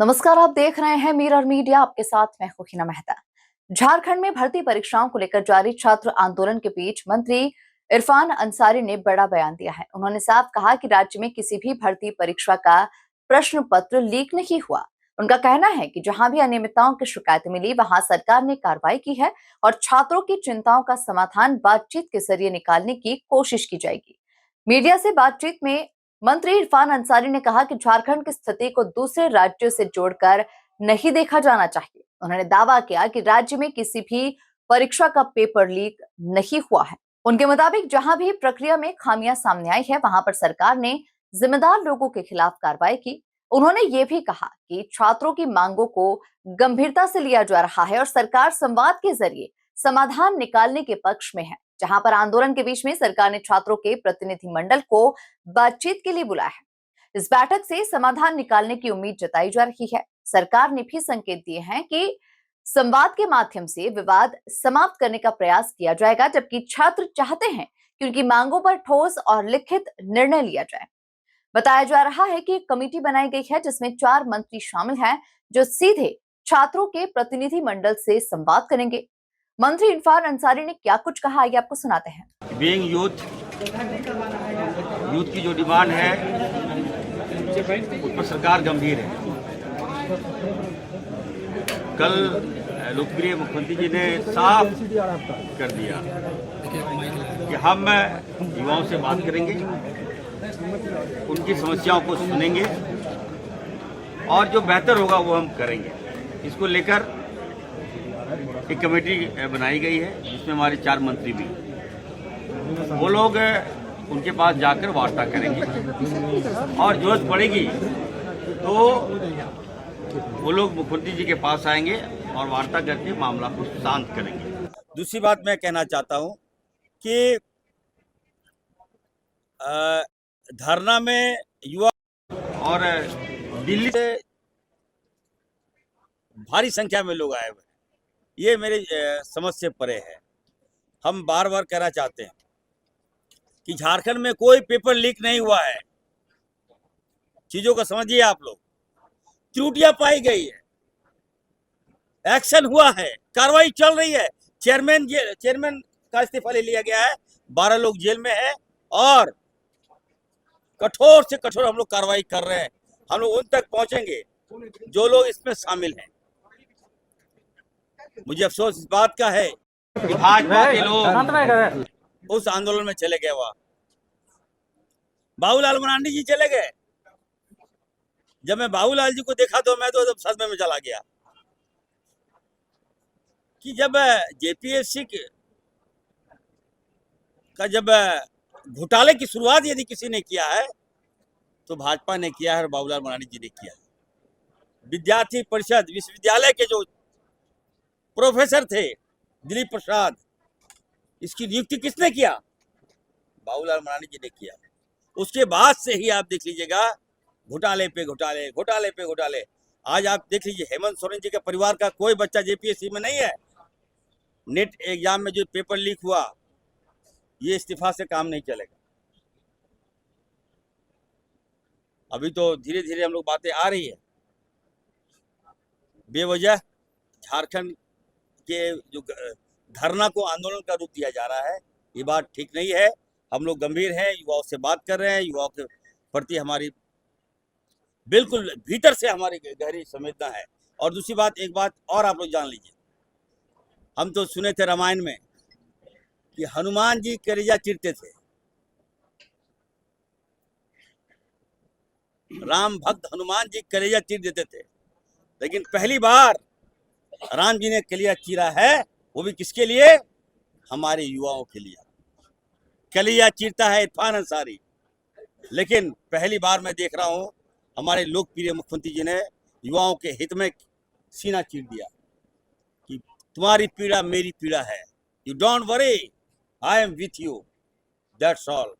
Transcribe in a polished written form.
नमस्कार, आप देख रहे हैं मिरर मीडिया। आपके साथ मैं हूं हिना मेहता। झारखंड में भर्ती परीक्षाओं को लेकर जारी छात्र आंदोलन के बीच मंत्री इरफान अंसारी ने बड़ा बयान दिया है। उन्होंने साफ कहा कि राज्य में किसी भी भर्ती परीक्षा का प्रश्न पत्र लीक नहीं हुआ। उनका कहना है कि जहां भी अनियमितताओं की शिकायत मिली वहां सरकार ने कार्रवाई की है और छात्रों की चिंताओं का समाधान बातचीत के जरिए निकालने की कोशिश की जाएगी। मीडिया से बातचीत में मंत्री इरफान अंसारी ने कहा कि झारखंड की स्थिति को दूसरे राज्यों से जोड़कर नहीं देखा जाना चाहिए। उन्होंने दावा किया कि राज्य में किसी भी परीक्षा का पेपर लीक नहीं हुआ है। उनके मुताबिक जहां भी प्रक्रिया में खामियां सामने आई है वहां पर सरकार ने जिम्मेदार लोगों के खिलाफ कार्रवाई की। उन्होंने ये भी कहा कि छात्रों की मांगों को गंभीरता से लिया जा रहा है और सरकार संवाद के जरिए समाधान निकालने के पक्ष में है। जहां पर आंदोलन के बीच में सरकार ने छात्रों के प्रतिनिधि मंडल को बातचीत के लिए बुलाया है। इस बैठक से समाधान निकालने की उम्मीद जताई जा रही है। सरकार ने भी संकेत दिए हैं कि संवाद के माध्यम से विवाद समाप्त करने का प्रयास किया जाएगा, जबकि छात्र चाहते हैं कि उनकी मांगों पर ठोस और लिखित निर्णय लिया जाए। बताया जा रहा है कि एक कमेटी बनाई गई है जिसमें 4 मंत्री शामिल हैं जो सीधे छात्रों के प्रतिनिधि मंडल से संवाद करेंगे। मंत्री इरफान अंसारी ने क्या कुछ कहा, आइए आपको सुनाते हैं। बीइंग यूथ की जो डिमांड है उस पर सरकार गंभीर है। कल लोकप्रिय मुख्यमंत्री जी ने साफ कर दिया कि हम युवाओं से बात करेंगे, उनकी समस्याओं को सुनेंगे और जो बेहतर होगा वो हम करेंगे। इसको लेकर एक कमेटी बनाई गई है जिसमें हमारे 4 मंत्री भी, वो लोग उनके पास जाकर वार्ता करेंगे और जरूरत पड़ेगी तो वो लोग मुख्यमंत्री जी के पास आएंगे और वार्ता करके मामला को शांत करेंगे। दूसरी बात मैं कहना चाहता हूं कि धरना में युवा और दिल्ली से भारी संख्या में लोग आए हुए हैं, ये मेरे समझ से परे है। हम बार बार कहना चाहते हैं कि झारखंड में कोई पेपर लीक नहीं हुआ है। चीजों को समझिए आप लोग। त्रुटियां पाई गई है, एक्शन हुआ है, कार्रवाई चल रही है। चेयरमैन का इस्तीफा ले लिया गया है, 12 लोग जेल में हैं और कठोर से कठोर हम लोग कार्रवाई कर रहे हैं। हम लोग उन तक पहुंचेंगे जो लोग इसमें शामिल हैं। मुझे अफसोस इस बात का है कि भाजपा के लोग उस आंदोलन में चले गए। वहां बाबूलाल मरांडी जी चले गए। जब मैं बाबूलाल जी को देखा तो मैं तो सदमे में चला गया कि जब जेपीएससी का जब घोटाले की शुरुआत यदि किसी ने किया है तो भाजपा ने किया है और बाबूलाल मरांडी जी ने किया है। विद्यार्थी परिषद विश्वविद्यालय के जो प्रोफेसर थे दिलीप प्रसाद, इसकी नियुक्ति किसने किया? बाबूलाल मरांडी जी ने किया। उसके बाद से ही आप देख लीजिएगा घोटाले पे घोटाले, घोटाले पे घोटाले। आज आप देख लीजिए हेमंत सोरेन जी के परिवार का कोई बच्चा जेपीएससी में नहीं है। नेट एग्जाम में जो पेपर लीक हुआ, ये इस्तीफा से काम नहीं चलेगा। अभी तो धीरे धीरे हम लोग बातें आ रही है। बेवजह झारखंड के जो धरना को आंदोलन का रूप दिया जा रहा है, ये बात ठीक नहीं है। हम लोग गंभीर हैं, युवाओं से बात कर रहे हैं। युवाओं के प्रति हमारी बिल्कुल भीतर से हमारी गहरी संवेदना है। और दूसरी बात, एक बात और आप लोग जान लीजिए, हम तो सुने थे रामायण में कि हनुमान जी कलेजा चीरते थे। राम भक्त हनुमान जी कलेजा चीर देते थे, लेकिन पहली बार राम जी ने कलेजा चीरा है, वो भी किसके लिए? हमारे युवाओं के लिए। कलेजा चीरता है इरफान अंसारी, लेकिन पहली बार मैं देख रहा हूं हमारे लोकप्रिय मुख्यमंत्री जी ने युवाओं के हित में सीना चीर दिया कि तुम्हारी पीड़ा मेरी पीड़ा है। You don't worry, I am with you, that's all.